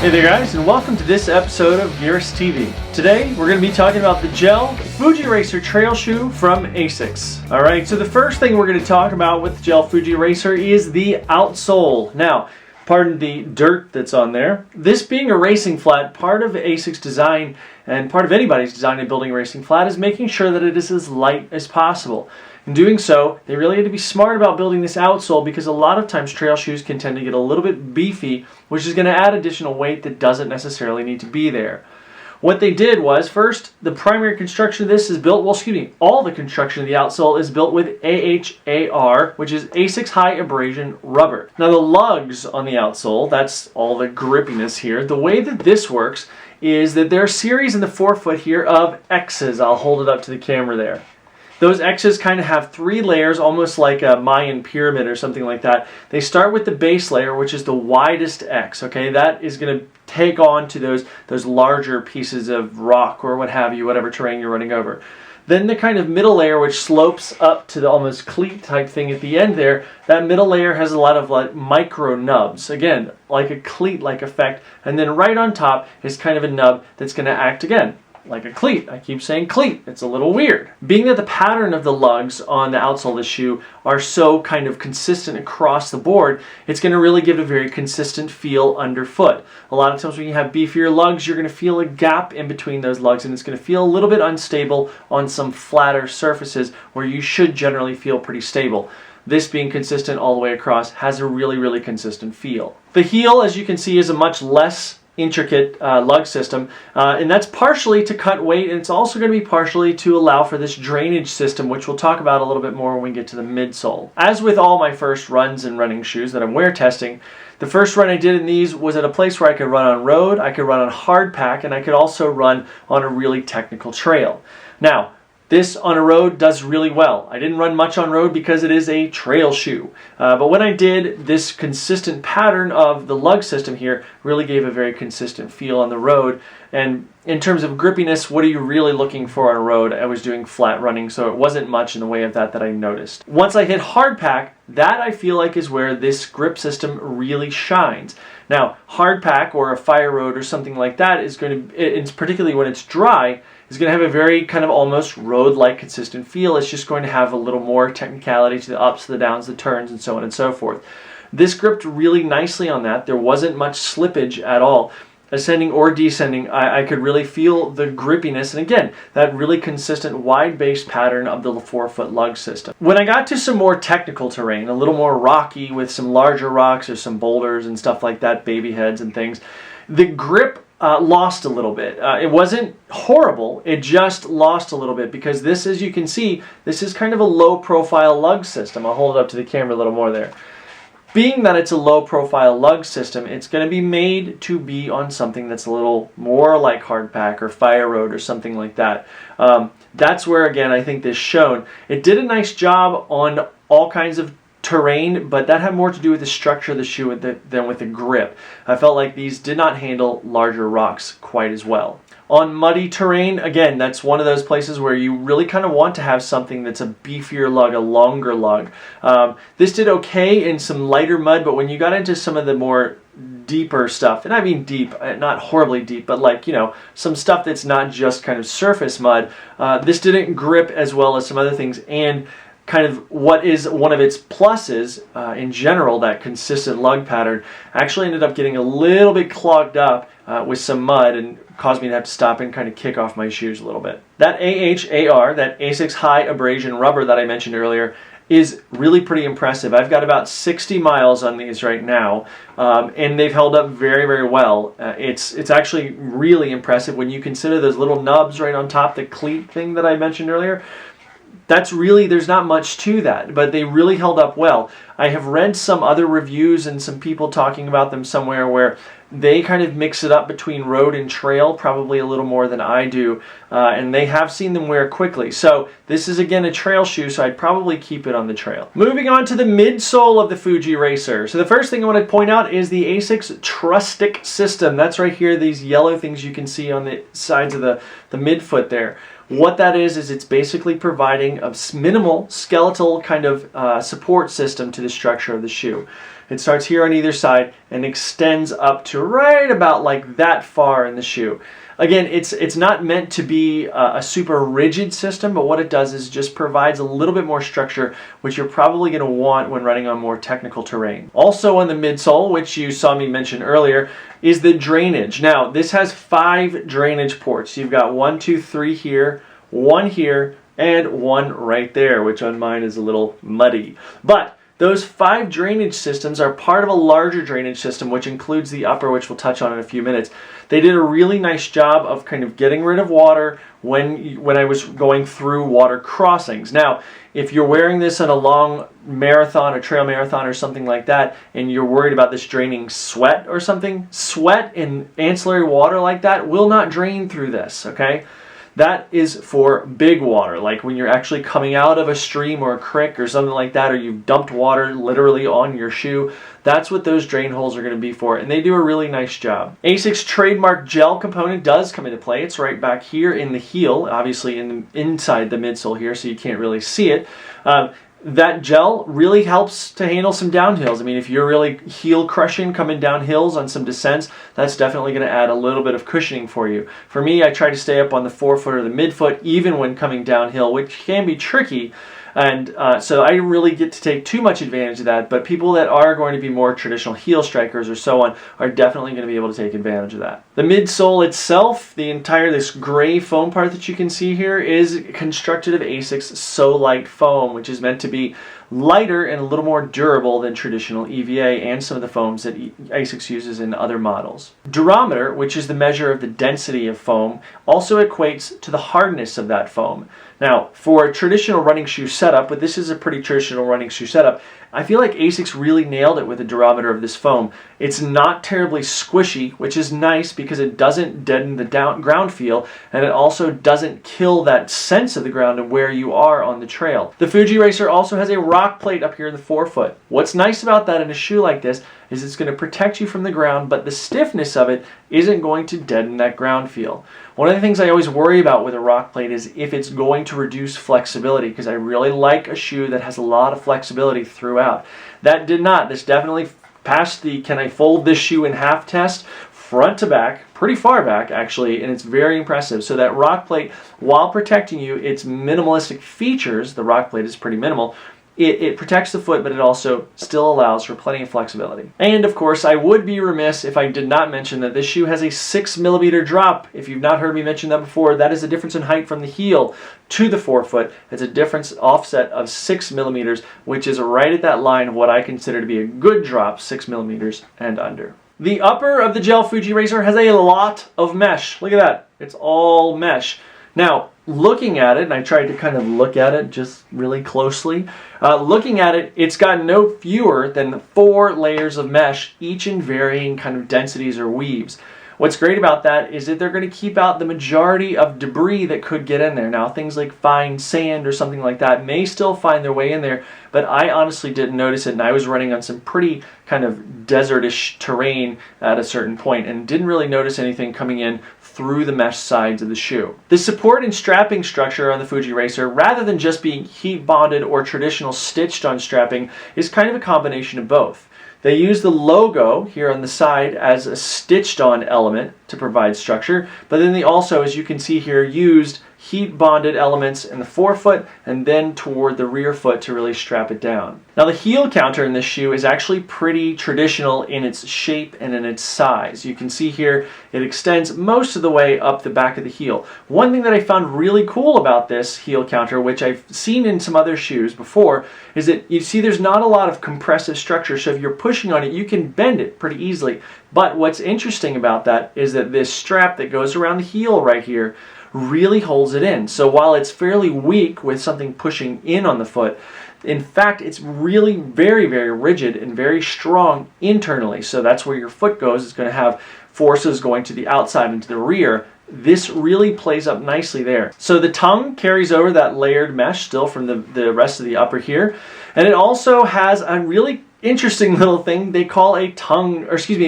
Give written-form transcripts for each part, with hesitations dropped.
Hey there guys, and welcome to this episode of Gearist TV. Today we're going to be talking about the Gel Fuji Racer trail shoe from Asics. Alright, so the first thing we're going to talk about with the Gel Fuji Racer is the outsole. Now, pardon the dirt that's on there. This being a racing flat, part of Asics design and part of anybody's design in building a racing flat is making sure that it is as light as possible. In doing so, they really had to be smart about building this outsole because a lot of times trail shoes can tend to get a little bit beefy, which is going to add additional weight that doesn't necessarily need to be there. What they did was, first, the primary construction of this is built, all the construction of the outsole is built with AHAR, which is Asics High Abrasion Rubber. Now the lugs on the outsole, that's all the grippiness here. The way that this works is that there are a series in the forefoot here of X's. I'll hold it up to the camera there. Those X's kind of have three layers, almost like a Mayan pyramid or something like that. They start with the base layer, which is the widest X, okay? That is going to take on to those larger pieces of rock or what have you, whatever terrain you're running over. Then the kind of middle layer, which slopes up to the almost cleat type thing at the end there, that middle layer has a lot of like micro nubs. Again, like a cleat-like effect. And then right on top is kind of a nub that's going to act again like a cleat. I keep saying cleat. It's a little weird. Being that the pattern of the lugs on the outsole of the shoe are so kind of consistent across the board, it's going to really give it a very consistent feel underfoot. A lot of times when you have beefier lugs, you're going to feel a gap in between those lugs and it's going to feel a little bit unstable on some flatter surfaces where you should generally feel pretty stable. This being consistent all the way across has a really, really consistent feel. The heel, as you can see, is a much less intricate lug system, and that's partially to cut weight, and it's also going to be partially to allow for this drainage system, which we'll talk about a little bit more when we get to the midsole. As with all my first runs in running shoes that I'm wear testing, the first run I did in these was at a place where I could run on road, I could run on hard pack, and I could also run on a really technical trail. Now, this on a road does really well. I didn't run much on road because it is a trail shoe. But when I did, this consistent pattern of the lug system here really gave a very consistent feel on the road. And in terms of grippiness, what are you really looking for on a road? I was doing flat running, so it wasn't much in the way of that I noticed. Once I hit hard pack, that I feel like is where this grip system really shines. Now, hard pack or a fire road or something like that is going to, it's particularly when it's dry, is going to have a very kind of almost road-like consistent feel. It's just going to have a little more technicality to the ups, the downs, the turns, and so on and so forth. This gripped really nicely on that. There wasn't much slippage at all. Ascending or descending, I could really feel the grippiness, and again, that really consistent wide-based pattern of the forefoot lug system. When I got to some more technical terrain, a little more rocky with some larger rocks or some boulders and stuff like that, baby heads and things, the grip lost a little bit. It wasn't horrible, it just lost a little bit because this, as you can see, this is kind of a low-profile lug system. I'll hold it up to the camera a little more there. Being that it's a low-profile lug system, it's going to be made to be on something that's a little more like hardpack or fire road or something like that. That's where, again, I think this shone. It did a nice job on all kinds of terrain, but that had more to do with the structure of the shoe than with the grip. I felt like these did not handle larger rocks quite as well. On muddy terrain, again, that's one of those places where you really kind of want to have something that's a beefier lug, a longer lug. This did okay in some lighter mud, but when you got into some of the more deeper stuff, and I mean deep, not horribly deep, but like, you know, some stuff that's not just kind of surface mud, this didn't grip as well as some other things, and kind of what is one of its pluses in general, that consistent lug pattern, actually ended up getting a little bit clogged up with some mud and caused me to have to stop and kind of kick off my shoes a little bit. That AHAR, that Asics High Abrasion Rubber that I mentioned earlier, is really pretty impressive. I've got about 60 miles on these right now, and they've held up very, very well. It's actually really impressive when you consider those little nubs right on top, the cleat thing that I mentioned earlier. That's really, there's not much to that, but they really held up well. I have read some other reviews and some people talking about them somewhere where they kind of mix it up between road and trail, probably a little more than I do, and they have seen them wear quickly. So this is again a trail shoe, so I'd probably keep it on the trail. Moving on to the midsole of the Fuji Racer. So the first thing I want to point out is the Asics Trustic system. That's right here, these yellow things you can see on the sides of the midfoot there. What that is it's basically providing a minimal skeletal kind of support system to the structure of the shoe. It starts here on either side and extends up to right about like that far in the shoe. Again, it's not meant to be a super rigid system, but what it does is just provides a little bit more structure, which you're probably going to want when running on more technical terrain. Also on the midsole, which you saw me mention earlier, is the drainage. Now, this has 5 drainage ports. You've got 1, 2, 3 here, 1 here, and 1 right there, which on mine is a little muddy. But those 5 drainage systems are part of a larger drainage system, which includes the upper, which we'll touch on in a few minutes. They did a really nice job of kind of getting rid of water when I was going through water crossings. Now, if you're wearing this in a long marathon or trail marathon or something like that, and you're worried about this draining sweat or something, sweat in ancillary water like that will not drain through this, okay? That is for big water, like when you're actually coming out of a stream or a creek or something like that, or you've dumped water literally on your shoe. That's what those drain holes are going to be for, and they do a really nice job. Asics trademark gel component does come into play. It's right back here in the heel, obviously inside the midsole here, so you can't really see it. That gel really helps to handle some downhills. I mean, if you're really heel crushing coming down hills on some descents, that's definitely going to add a little bit of cushioning for you. For me, I try to stay up on the forefoot or the midfoot even when coming downhill, which can be tricky. And so I really get to take too much advantage of that, but people that are going to be more traditional heel strikers or so on are definitely going to be able to take advantage of that. The midsole itself, this gray foam part that you can see here, is constructed of Asics So-Lite foam, which is meant to be lighter and a little more durable than traditional EVA and some of the foams that Asics uses in other models. Durometer, which is the measure of the density of foam, also equates to the hardness of that foam. Now, for a traditional running shoe setup, but this is a pretty traditional running shoe setup, I feel like Asics really nailed it with the durometer of this foam. It's not terribly squishy, which is nice because it doesn't deaden the ground feel, and it also doesn't kill that sense of the ground and where you are on the trail. The Fuji Racer also has a rock plate up here in the forefoot. What's nice about that in a shoe like this is it's going to protect you from the ground, but the stiffness of it isn't going to deaden that ground feel. One of the things I always worry about with a rock plate is if it's going to reduce flexibility, because I really like a shoe that has a lot of flexibility throughout. That did not. This definitely passed the can I fold this shoe in half test, front to back, pretty far back actually, and it's very impressive. So that rock plate, while protecting you, its minimalistic features, the rock plate is pretty minimal, it protects the foot, but it also still allows for plenty of flexibility. And of course, I would be remiss if I did not mention that this shoe has a 6mm drop. If you've not heard me mention that before, that is the difference in height from the heel to the forefoot. It's a difference offset of 6mm, which is right at that line of what I consider to be a good drop, 6mm and under. The upper of the Gel Fuji Racer has a lot of mesh. Look at that. It's all mesh. Now, looking at it, and I tried to kind of look at it just really closely, looking at it, it's got no fewer than 4 layers of mesh, each in varying kind of densities or weaves. What's great about that is that they're going to keep out the majority of debris that could get in there. Now, things like fine sand or something like that may still find their way in there, but I honestly didn't notice it, and I was running on some pretty kind of desertish terrain at a certain point and didn't really notice anything coming in through the mesh sides of the shoe. The support and strapping structure on the Fuji Racer, rather than just being heat bonded or traditional stitched on strapping, is kind of a combination of both. They use the logo here on the side as a stitched on element to provide structure, but then they also, as you can see here, used heat bonded elements in the forefoot and then toward the rear foot to really strap it down. Now the heel counter in this shoe is actually pretty traditional in its shape and in its size. You can see here it extends most of the way up the back of the heel. One thing that I found really cool about this heel counter, which I've seen in some other shoes before, is that you see there's not a lot of compressive structure, so if you're pushing on it you can bend it pretty easily. But what's interesting about that is that this strap that goes around the heel right here really holds it in. So while it's fairly weak with something pushing in on the foot, in fact it's really very, very rigid and very strong internally. So that's where your foot goes. It's going to have forces going to the outside and to the rear. This really plays up nicely there. So the tongue carries over that layered mesh still from the rest of the upper here. And it also has a really interesting little thing they call a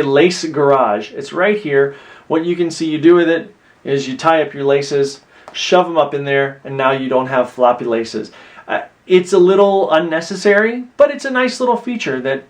lace garage. It's right here. What you can see you do with it is you tie up your laces, shove them up in there, and now you don't have floppy laces. It's a little unnecessary, but it's a nice little feature that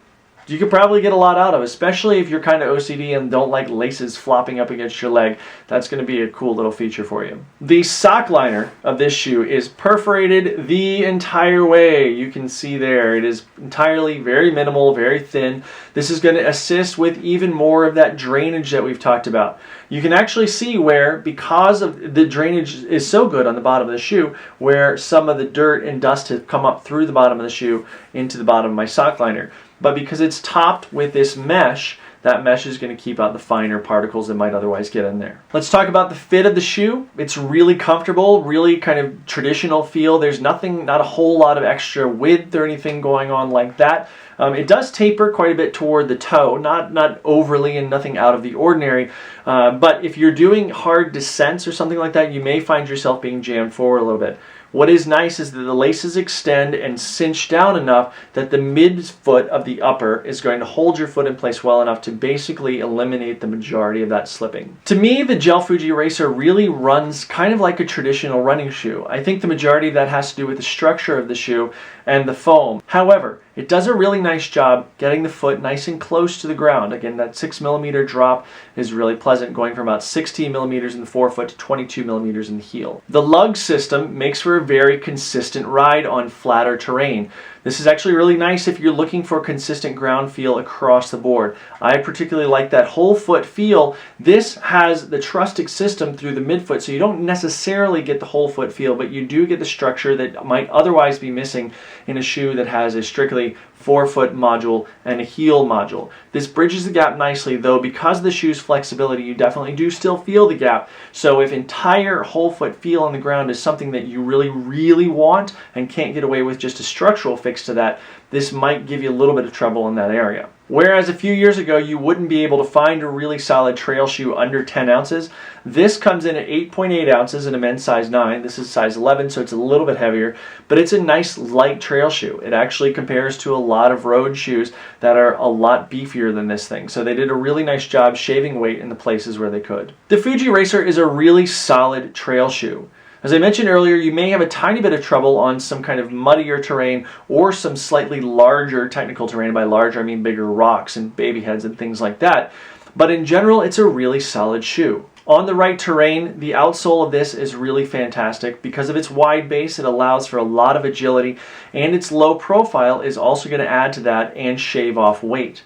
you could probably get a lot out of, especially if you're kind of OCD and don't like laces flopping up against your leg. That's going to be a cool little feature for you. The sock liner of this shoe is perforated the entire way. You can see there it is entirely very minimal, very thin. This is going to assist with even more of that drainage that we've talked about. You can actually see where, because of the drainage is so good on the bottom of the shoe, where some of the dirt and dust have come up through the bottom of the shoe into the bottom of my sock liner. But because it's topped with this mesh, that mesh is going to keep out the finer particles that might otherwise get in there. Let's talk about the fit of the shoe. It's really comfortable, really kind of traditional feel. There's not a whole lot of extra width or anything going on like that. It does taper quite a bit toward the toe, not overly and nothing out of the ordinary. But if you're doing hard descents or something like that, you may find yourself being jammed forward a little bit. What is nice is that the laces extend and cinch down enough that the midfoot of the upper is going to hold your foot in place well enough to basically eliminate the majority of that slipping. To me, the Gel Fuji Racer really runs kind of like a traditional running shoe. I think the majority of that has to do with the structure of the shoe and the foam. However, it does a really nice job getting the foot nice and close to the ground. Again, that 6mm drop is really pleasant, going from about 16mm in the forefoot to 22mm in the heel. The lug system makes for a very consistent ride on flatter terrain. This is actually really nice if you're looking for consistent ground feel across the board. I particularly like that whole foot feel. This has the trustic system through the midfoot, so you don't necessarily get the whole foot feel, but you do get the structure that might otherwise be missing in a shoe that has a strictly forefoot module and a heel module. This bridges the gap nicely, though because of the shoe's flexibility, you definitely do still feel the gap. So if entire whole foot feel on the ground is something that you really want and can't get away with just a structural fix to that, this might give you a little bit of trouble in that area. Whereas a few years ago you wouldn't be able to find a really solid trail shoe under 10 ounces, this comes in at 8.8 ounces in a men's size 9. This is size 11, so it's a little bit heavier, but it's a nice light trail shoe. It actually compares to a lot of road shoes that are a lot beefier than this thing, so they did a really nice job shaving weight in the places where they could. The Fuji Racer is a really solid trail shoe. As I mentioned earlier, you may have a tiny bit of trouble on some kind of muddier terrain or some slightly larger technical terrain. By larger, I mean bigger rocks and baby heads and things like that. But in general, it's a really solid shoe. On the right terrain, the outsole of this is really fantastic. Because of its wide base, it allows for a lot of agility, and its low profile is also going to add to that and shave off weight.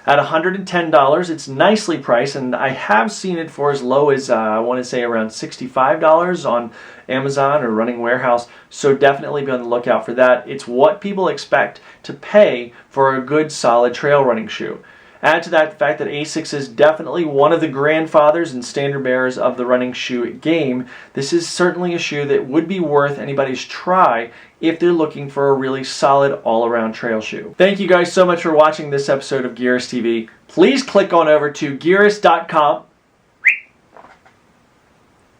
At $110, it's nicely priced, and I have seen it for as low as, I want to say, around $65 on Amazon or Running Warehouse, so definitely be on the lookout for that. It's what people expect to pay for a good, solid trail running shoe. Add to that the fact that Asics is definitely one of the grandfathers and standard bearers of the running shoe game. This is certainly a shoe that would be worth anybody's try if they're looking for a really solid all-around trail shoe. Thank you guys so much for watching this episode of Gearist TV. Please click on over to Gearist.com.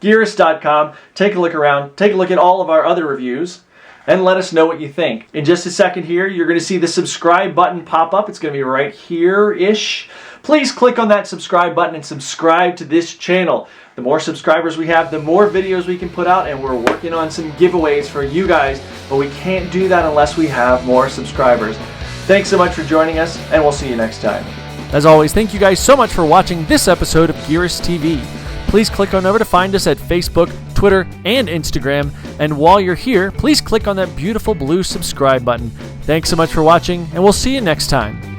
Gearist.com. Take a look around. Take a look at all of our other reviews, and let us know what you think. In just a second here, you're going to see the subscribe button pop up. It's going to be right here-ish. Please click on that subscribe button and subscribe to this channel. The more subscribers we have, the more videos we can put out, and we're working on some giveaways for you guys, but we can't do that unless we have more subscribers. Thanks so much for joining us, and we'll see you next time. As always, thank you guys so much for watching this episode of Gearist TV. Please click on over to find us at Facebook, Twitter, and Instagram. And while you're here, please click on that beautiful blue subscribe button. Thanks so much for watching, and we'll see you next time.